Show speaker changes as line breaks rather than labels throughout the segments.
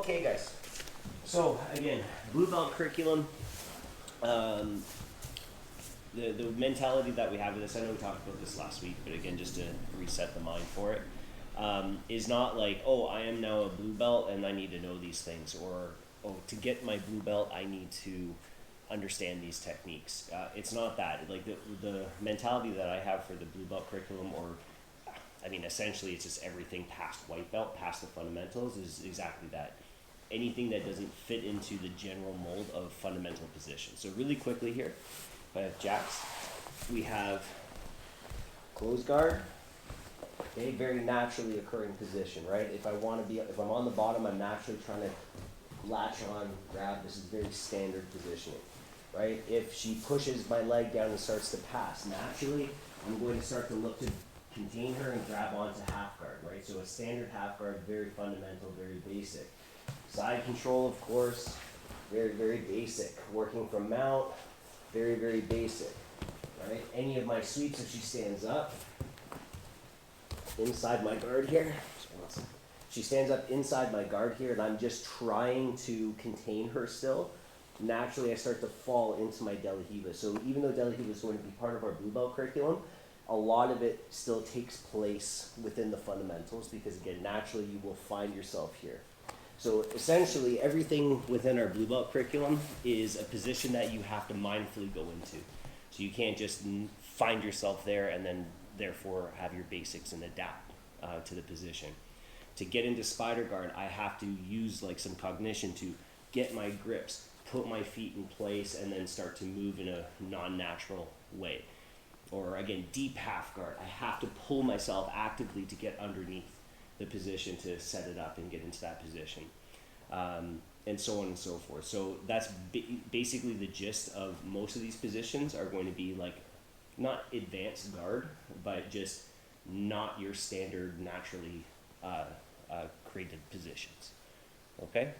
Okay, guys. So again, blue belt curriculum. Um, the mentality that we have with this, I know we talked about this last week, but again, just to reset the mind for it, is not like, oh, I am now a blue belt and I need to know these things, or oh, to get my blue belt, I need to understand these techniques. It's not that. Like the mentality that I have for the blue belt curriculum, or I mean, essentially, it's just everything past white belt, past the fundamentals, is exactly that. Anything that doesn't fit into the general mold of fundamental position. So really quickly here, if I have jacks, we have closed guard, okay, very naturally occurring position, right? If I'm on the bottom, I'm naturally trying to latch on, grab. This is very standard positioning, right? If she pushes my leg down and starts to pass, naturally, I'm going to start to look to contain her and grab onto half guard, right? So a standard half guard, very fundamental, very basic. Side control, of course, very, very basic. Working from mount, very, very basic, right? Any of my sweeps, if she stands up, inside my guard here, she stands up inside my guard here, and I'm just trying to contain her still. Naturally, I start to fall into my delahiva. So even though delahiva is going to be part of our blue belt curriculum, a lot of it still takes place within the fundamentals, because again, naturally you will find yourself here. So essentially everything within our blue belt curriculum is a position that you have to mindfully go into. So you can't just find yourself there and then therefore have your basics and adapt to the position. To get into spider guard, I have to use like some cognition to get my grips, put my feet in place, and then start to move in a non-natural way. Or again, deep half guard, I have to pull myself actively to get underneath the position to set it up and get into that position, and so on and so forth. So that's basically the gist of most of these positions are going to be like, not advanced guard, but just not your standard naturally created positions. Okay,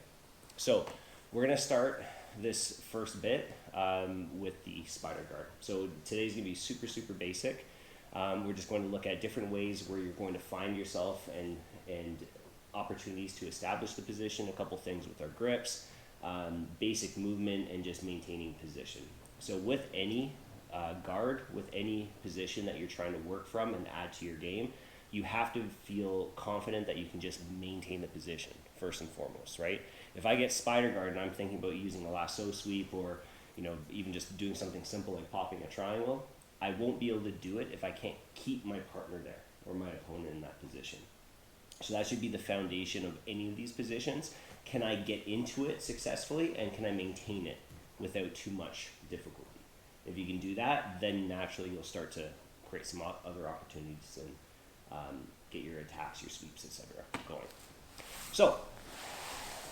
so we're gonna start this first bit with the spider guard. So today's gonna be super, super basic. We're just going to look at different ways where you're going to find yourself and opportunities to establish the position, a couple things with our grips, basic movement, and just maintaining position. So with any guard, with any position that you're trying to work from and add to your game, you have to feel confident that you can just maintain the position first and foremost, right? If I get spider guard and I'm thinking about using a lasso sweep, or even just doing something simple like popping a triangle, I won't be able to do it if I can't keep my partner there or my opponent in that position. So that should be the foundation of any of these positions. Can I get into it successfully, and can I maintain it without too much difficulty? If you can do that, then naturally you'll start to create some other opportunities and get your attacks, your sweeps, etc. going. So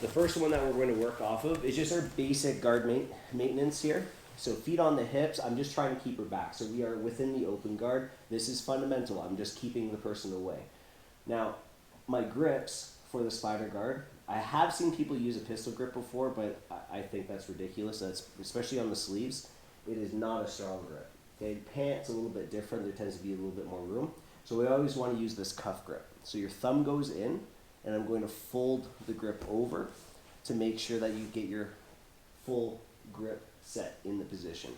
the first one that we're going to work off of is just our basic guard maintenance here. So feet on the hips, I'm just trying to keep her back. So we are within the open guard. This is fundamental. I'm just keeping the person away. Now, my grips for the spider guard, I have seen people use a pistol grip before, but I think that's ridiculous. That's especially on the sleeves. It is not a strong grip. Okay, pants a little bit different. There tends to be a little bit more room. So we always want to use this cuff grip. So your thumb goes in, and I'm going to fold the grip over to make sure that you get your full grip set in the position.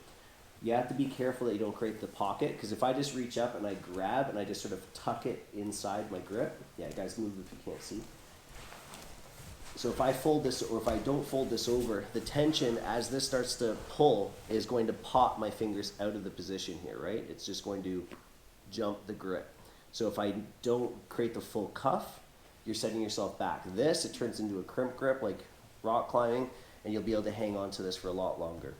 You have to be careful that you don't create the pocket, because if I just reach up and I grab and I just sort of tuck it inside my grip, yeah, guys, move if you can't see. So if I fold this, or if I don't fold this over, the tension as this starts to pull is going to pop my fingers out of the position here, right? It's just going to jump the grip. So if I don't create the full cuff, you're setting yourself back. This, it turns into a crimp grip like rock climbing, and you'll be able to hang on to this for a lot longer.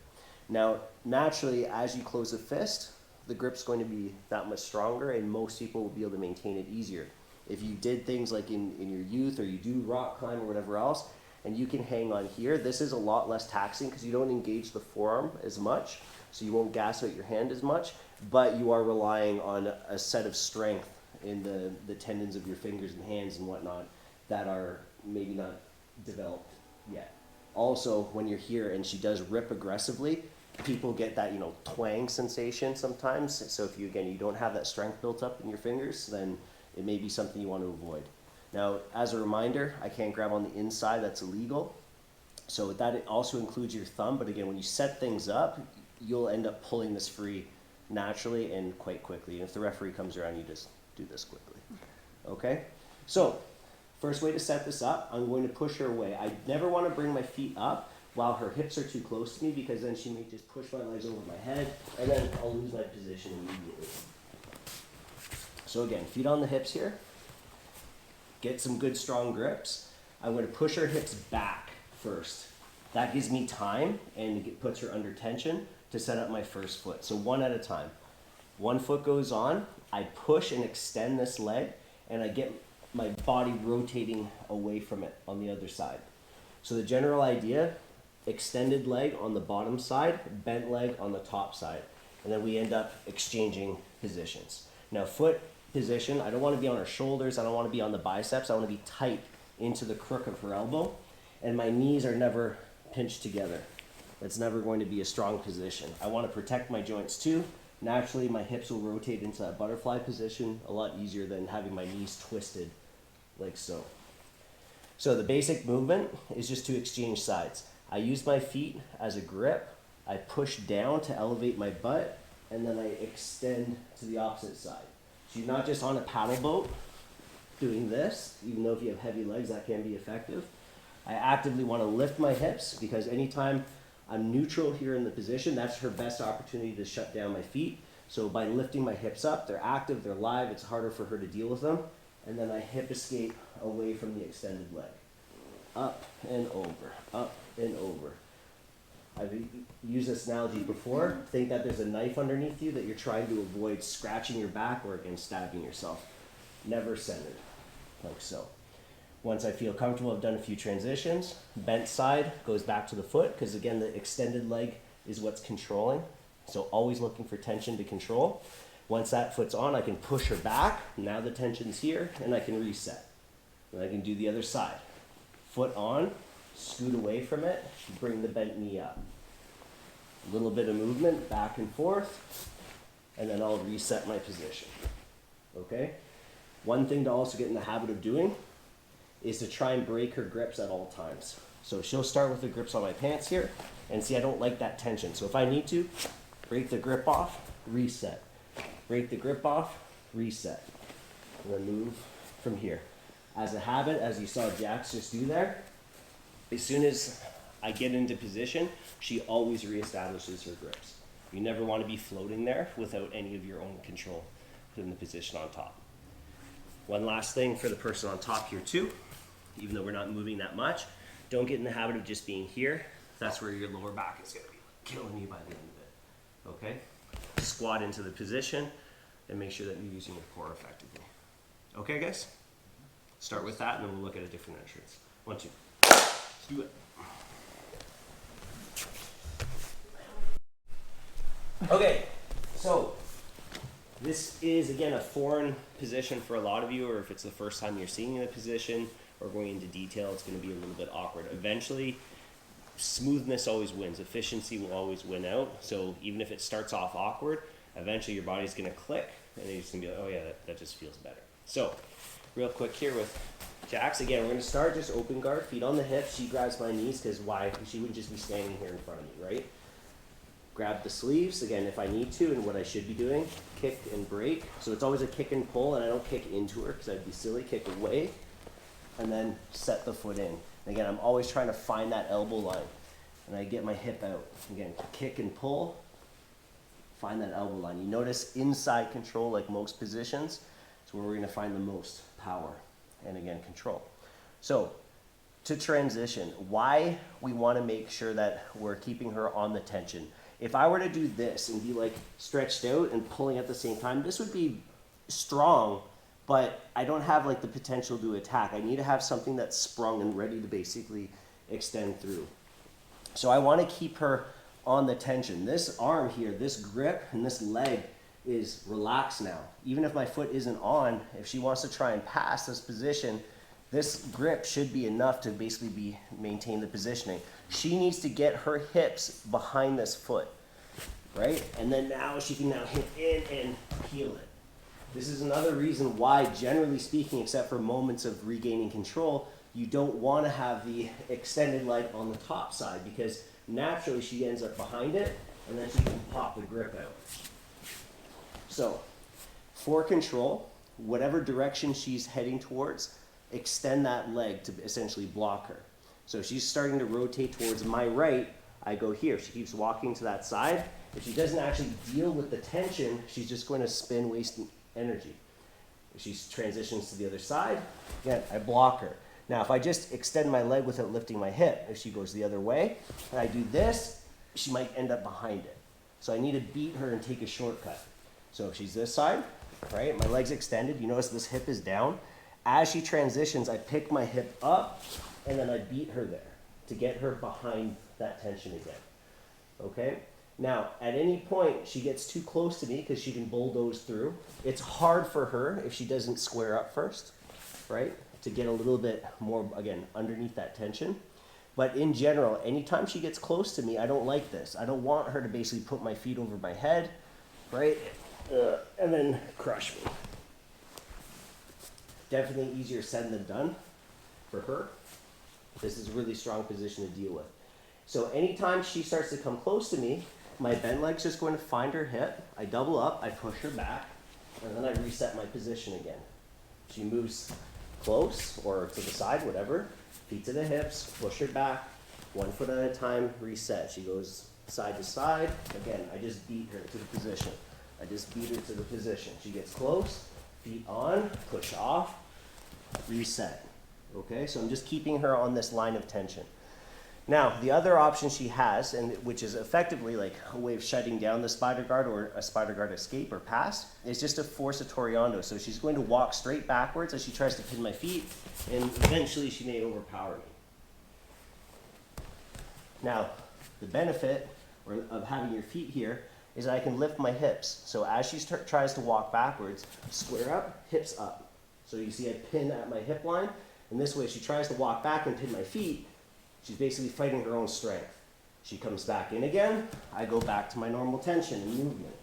Now, naturally, as you close the fist, the grip's going to be that much stronger, and most people will be able to maintain it easier. If you did things like in your youth, or you do rock climb or whatever else, and you can hang on here, this is a lot less taxing because you don't engage the forearm as much, so you won't gas out your hand as much, but you are relying on a set of strength in the tendons of your fingers and hands and whatnot that are maybe not developed yet. Also, when you're here and she does rip aggressively, people get that, twang sensation sometimes. So if you don't have that strength built up in your fingers, then it may be something you want to avoid. Now, as a reminder, I can't grab on the inside, that's illegal. So that it also includes your thumb, but again, when you set things up, you'll end up pulling this free naturally and quite quickly. And if the referee comes around, you just do this quickly. Okay? So, first way to set this up, I'm going to push her away. I never want to bring my feet up while her hips are too close to me, because then she may just push my legs over my head, and then I'll lose my position immediately. So again, feet on the hips here. Get some good strong grips. I'm going to push her hips back first. That gives me time and it puts her under tension to set up my first foot. So one at a time. One foot goes on, I push and extend this leg, and I get my body rotating away from it on the other side. So the general idea, extended leg on the bottom side, bent leg on the top side. And then we end up exchanging positions. Now foot position, I don't want to be on her shoulders, I don't want to be on the biceps, I want to be tight into the crook of her elbow, and my knees are never pinched together. That's never going to be a strong position. I want to protect my joints too. Naturally, my hips will rotate into that butterfly position a lot easier than having my knees twisted like so. So the basic movement is just to exchange sides. I use my feet as a grip, I push down to elevate my butt, and then I extend to the opposite side. So you're not just on a paddle boat doing this, even though if you have heavy legs that can be effective. I actively want to lift my hips, because anytime I'm neutral here in the position, that's her best opportunity to shut down my feet. So by lifting my hips up, they're active, they're live, it's harder for her to deal with them. And then I hip escape away from the extended leg. Up and over, up and over. I've used this analogy before. Think that there's a knife underneath you that you're trying to avoid scratching your back or again stabbing yourself. Never centered, like so. Once I feel comfortable, I've done a few transitions. Bent side goes back to the foot, because again, the extended leg is what's controlling. So always looking for tension to control. Once that foot's on, I can push her back. Now the tension's here, and I can reset. And I can do the other side. Foot on, scoot away from it, bring the bent knee up. A little bit of movement back and forth, and then I'll reset my position. Okay? One thing to also get in the habit of doing is to try and break her grips at all times. So she'll start with the grips on my pants here, and see, I don't like that tension. So if I need to, break the grip off, reset. Break the grip off, reset. And then move from here. As a habit, as you saw Jax just do there, as soon as I get into position, she always reestablishes her grips. You never want to be floating there without any of your own control in the position on top. One last thing for the person on top here too, even though we're not moving that much, don't get in the habit of just being here. That's where your lower back is going to be killing you by the end of it. Okay? Squat into the position and make sure that you're using your core effectively. Okay, guys? Start with that, and then we'll look at a different entrance. 1, 2. Let's do it. Okay, so this is, again, a foreign position for a lot of you, or if it's the first time you're seeing the position or going into detail, it's going to be a little bit awkward. Eventually, smoothness always wins. Efficiency will always win out. So even if it starts off awkward, eventually your body's going to click, and you're just going to be like, oh yeah, that just feels better. So, real quick here with Jax. Again, we're going to start just open guard, feet on the hips. She grabs my knees, because why? She wouldn't just be standing here in front of me, right? Grab the sleeves, again, if I need to, and what I should be doing, kick and break. So it's always a kick and pull, and I don't kick into her, because I'd be silly. Kick away, and then set the foot in. And again, I'm always trying to find that elbow line, and I get my hip out. Again, kick and pull, find that elbow line. You notice inside control, like most positions, is where we're going to find the most power, and again, control. So, to transition, why we want to make sure that we're keeping her on the tension. If I were to do this and be like stretched out and pulling at the same time, this would be strong, but I don't have like the potential to attack. I need to have something that's sprung and ready to basically extend through. So I want to keep her on the tension. This arm here, this grip, and this leg is relaxed now. Even if my foot isn't on, if she wants to try and pass this position, this grip should be enough to basically maintain the positioning. She needs to get her hips behind this foot, right? And then now she can now hip in and heel it. This is another reason why, generally speaking, except for moments of regaining control, you don't want to have the extended leg on the top side, because naturally she ends up behind it, and then she can pop the grip out. So, for control, whatever direction she's heading towards, extend that leg to essentially block her. So she's starting to rotate towards my right, I go here. She keeps walking to that side. If she doesn't actually deal with the tension, she's just going to spin, wasting energy. If she transitions to the other side, again, I block her. Now, if I just extend my leg without lifting my hip, if she goes the other way, and I do this, she might end up behind it. So I need to beat her and take a shortcut. So if she's this side, right, my leg's extended, you notice this hip is down. As she transitions, I pick my hip up, and then I beat her there to get her behind that tension again, okay? Now, at any point, she gets too close to me because she can bulldoze through. It's hard for her if she doesn't square up first, right? To get a little bit more, again, underneath that tension. But in general, anytime she gets close to me, I don't like this. I don't want her to basically put my feet over my head, right? And then crush me. Definitely easier said than done for her. This is a really strong position to deal with. So anytime she starts to come close to me, my bent leg's just going to find her hip. I double up, I push her back, and then I reset my position again. She moves close or to the side, whatever. Feet to the hips, push her back, 1 foot at a time, reset. She goes side to side. Again, I just beat her to the position. I just beat her to the position. She gets close, feet on, push off, reset. Okay, so I'm just keeping her on this line of tension. Now, the other option she has, and which is effectively like a way of shutting down the spider guard or a spider guard escape or pass, is just to force a torreondo. So she's going to walk straight backwards as she tries to pin my feet, and eventually she may overpower me. Now, the benefit of having your feet here is I can lift my hips. So as she tries to walk backwards, square up, hips up. So you see I pin at my hip line, and this way she tries to walk back and pin my feet. She's basically fighting her own strength. She comes back in again, I go back to my normal tension and movement.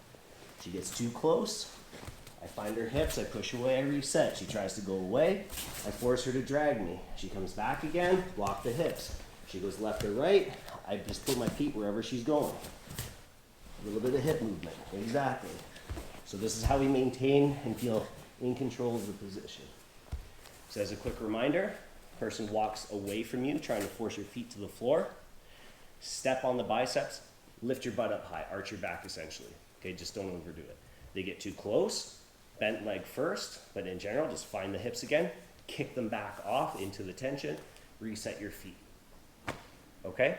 She gets too close, I find her hips, I push away, I reset. She tries to go away, I force her to drag me. She comes back again, block the hips. She goes left or right, I just put my feet wherever she's going. A little bit of hip movement, exactly. So this is how we maintain and feel in control of the position. So as a quick reminder, person walks away from you, trying to force your feet to the floor. Step on the biceps, lift your butt up high, arch your back essentially. Okay, just don't overdo it. They get too close, bent leg first, but in general, just find the hips again, kick them back off into the tension, reset your feet. Okay?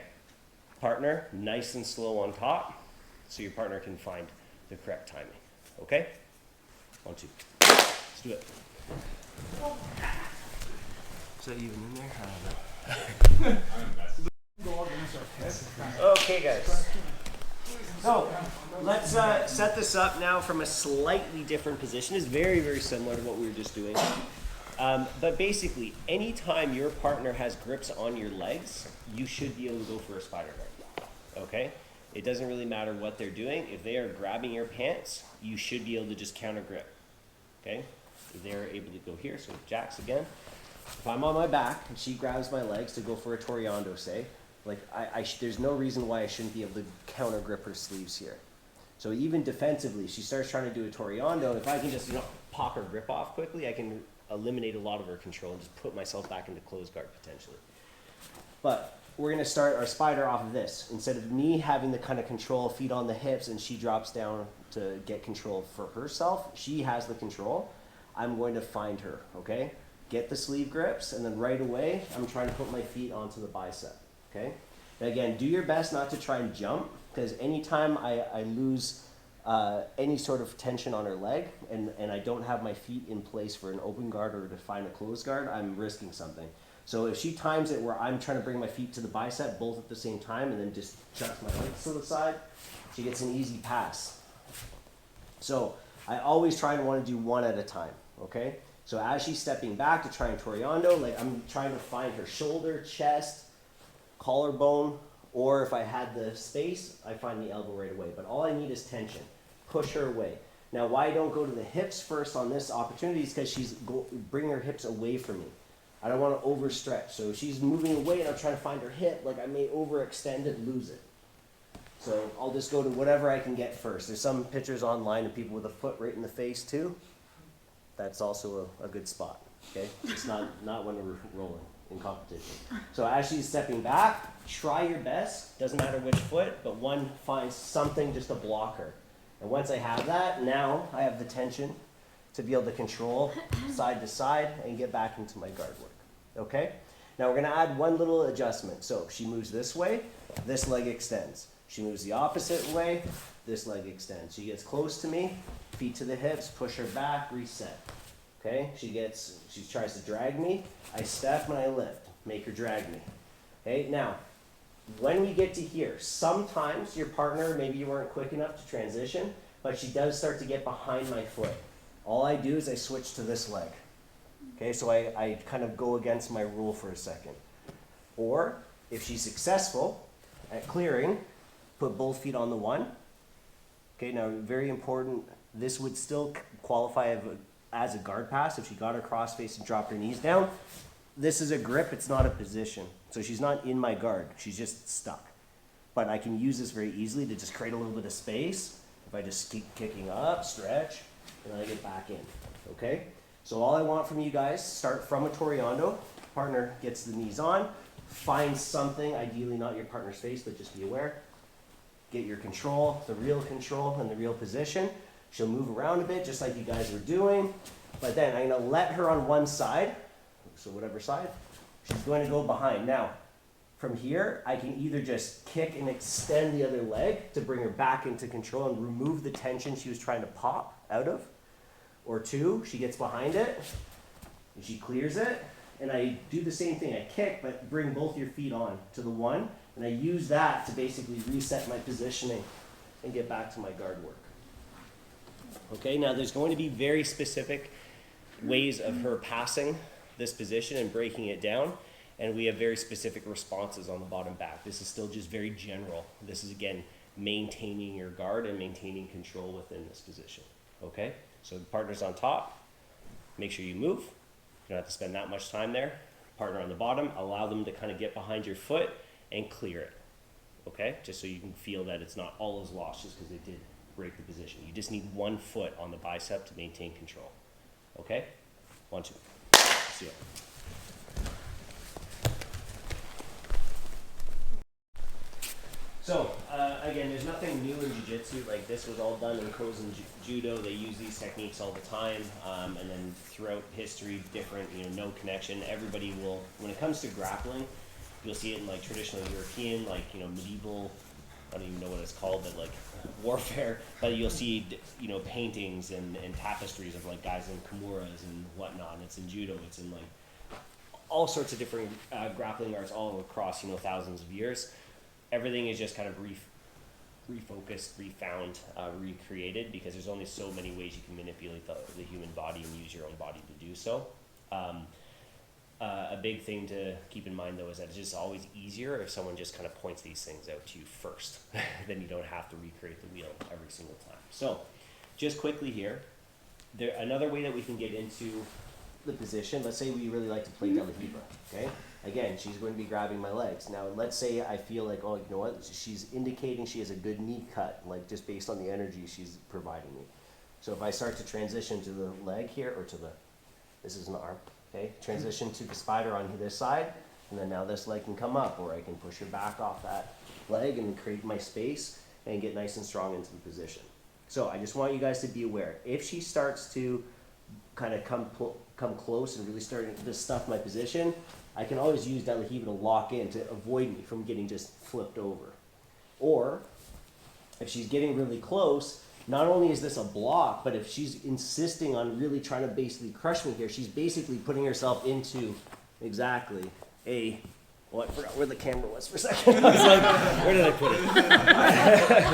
Partner, nice and slow on top, so your partner can find the correct timing. Okay? 1, 2. Let's do it. Is that even in there? I don't know. Okay, guys. So let's set this up now from a slightly different position. It's very, very similar to what we were just doing. But basically, anytime your partner has grips on your legs, you should be able to go for a spider guard. Okay? It doesn't really matter what they're doing. If they are grabbing your pants, you should be able to just counter grip. Okay? If they're able to go here, so jacks again. If I'm on my back and she grabs my legs to go for a torreondo, say, like there's no reason why I shouldn't be able to counter grip her sleeves here. So even defensively, she starts trying to do a torreondo. If I can just pop her grip off quickly, I can eliminate a lot of her control and just put myself back into closed guard potentially. But we're going to start our spider off of this. Instead of me having the kind of control, feet on the hips, and she drops down to get control for herself, she has the control. I'm going to find her, okay? Get the sleeve grips, and then right away, I'm trying to put my feet onto the bicep, okay? And again, do your best not to try and jump, because anytime I lose any sort of tension on her leg, and I don't have my feet in place for an open guard or to find a closed guard, I'm risking something. So if she times it where I'm trying to bring my feet to the bicep both at the same time, and then just chucks my legs to the side, she gets an easy pass. So I always try and want to do one at a time, okay? So as she's stepping back to try and torreondo, like I'm trying to find her shoulder, chest, collarbone, or if I had the space, I find the elbow right away. But all I need is tension. Push her away. Now, why I don't go to the hips first on this opportunity is because she's bringing her hips away from me. I don't want to overstretch. So if she's moving away and I'm trying to find her hip, like I may overextend and lose it. So I'll just go to whatever I can get first. There's some pictures online of people with a foot right in the face too. That's also a good spot, okay? It's not when we're rolling in competition. So as she's stepping back, try your best, doesn't matter which foot, but one finds something just to block her. And once I have that, now I have the tension to be able to control side to side and get back into my guard work, okay? Now we're gonna add one little adjustment. So if she moves this way, this leg extends. She moves the opposite way, this leg extends. She gets close to me, feet to the hips, push her back, reset. Okay, she tries to drag me, I step and I lift, make her drag me. Okay, now, when we get to here, sometimes your partner, maybe you weren't quick enough to transition, but she does start to get behind my foot. All I do is I switch to this leg. Okay, so I kind of go against my rule for a second. Or, if she's successful at clearing, put both feet on the one. Okay, now very important, this would still qualify as a guard pass if she got her cross face and dropped her knees down. This is a grip, it's not a position. So she's not in my guard, she's just stuck. But I can use this very easily to just create a little bit of space. If I just keep kicking up, stretch, and then I get back in, okay? So all I want from you guys, start from a torreondo, partner gets the knees on, find something, ideally not your partner's face, but just be aware. Get your control, the real control and the real position. She'll move around a bit, just like you guys were doing. But then I'm gonna let her on one side, so whatever side, she's going to go behind. Now, from here, I can either just kick and extend the other leg to bring her back into control and remove the tension she was trying to pop out of. Or two, she gets behind it, and she clears it, and I do the same thing. I kick, but bring both your feet on to the one, and I use that to basically reset my positioning and get back to my guard work. Okay, now there's going to be very specific ways of her passing this position and breaking it down, and we have very specific responses on the bottom back. This is still just very general. This is, again, maintaining your guard and maintaining control within this position. Okay, so the partner's on top, make sure you move. You don't have to spend that much time there. Partner on the bottom, allow them to kind of get behind your foot and clear it. Okay, just so you can feel that it's not all is lost just because they did break the position. You just need one foot on the bicep to maintain control. Okay? 1, 2. See ya. So, again, there's nothing new in jiu-jitsu. Like, this was all done in Kozen judo. They use these techniques all the time. And then throughout history, different, no connection. Everybody will, when it comes to grappling, you'll see it in like traditional European, like, medieval, I don't even know what it's called, but like warfare. But you'll see, paintings and tapestries of like guys in kimuras and whatnot. And it's in judo. It's in like all sorts of different grappling arts all across, thousands of years. Everything is just kind of refocused, refound, recreated, because there's only so many ways you can manipulate the human body and use your own body to do so. A big thing to keep in mind, though, is that it's just always easier if someone just kind of points these things out to you first. Then you don't have to recreate the wheel every single time. So, just quickly here, another way that we can get into the position, let's say we really like to play Delahiva, okay? Again, she's going to be grabbing my legs. Now, let's say I feel like, oh, you know what? She's indicating she has a good knee cut, like just based on the energy she's providing me. So if I start to transition to the leg here, or to this is an arm, okay? Transition to the spider on this side, and then now this leg can come up, or I can push her back off that leg and create my space and get nice and strong into the position. So I just want you guys to be aware. If she starts to kind of come close and really starting to stuff my position, I can always use Delahiva to lock in to avoid me from getting just flipped over. Or if she's getting really close, not only is this a block, but if she's insisting on really trying to basically crush me here, she's basically putting herself into exactly I forgot where the camera was for a second. I was like, where did I put it?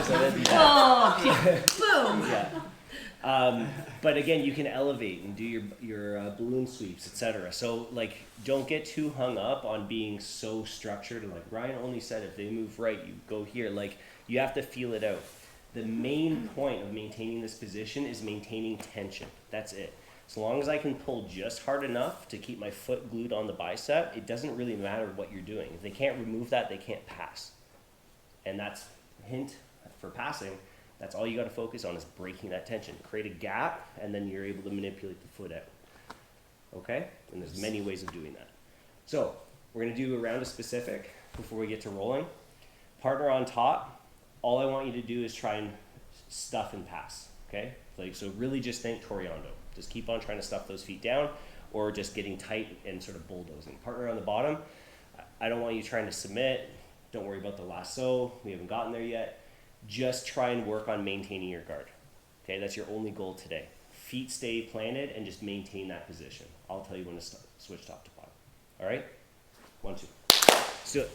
So that'd be that.
Boom!
Yeah. But again, you can elevate and do your balloon sweeps, etc. So like, don't get too hung up on being so structured. And like Ryan only said, if they move right, you go here. Like, you have to feel it out. The main point of maintaining this position is maintaining tension. That's it. As long as I can pull just hard enough to keep my foot glued on the bicep, it doesn't really matter what you're doing. If they can't remove that, they can't pass. And that's a hint for passing. That's all you got to focus on is breaking that tension. Create a gap, and then you're able to manipulate the foot out. Okay? And there's many ways of doing that. So we're going to do a round of specific before we get to rolling. Partner on top. All I want you to do is try and stuff and pass. Okay? Like, so really just think torreondo. Just keep on trying to stuff those feet down, or just getting tight and sort of bulldozing. Partner on the bottom. I don't want you trying to submit. Don't worry about the lasso. We haven't gotten there yet. Just try and work on maintaining your guard. Okay, that's your only goal today. Feet stay planted and just maintain that position. I'll tell you when to switch top to bottom. All right? 1, 2. Let's do it.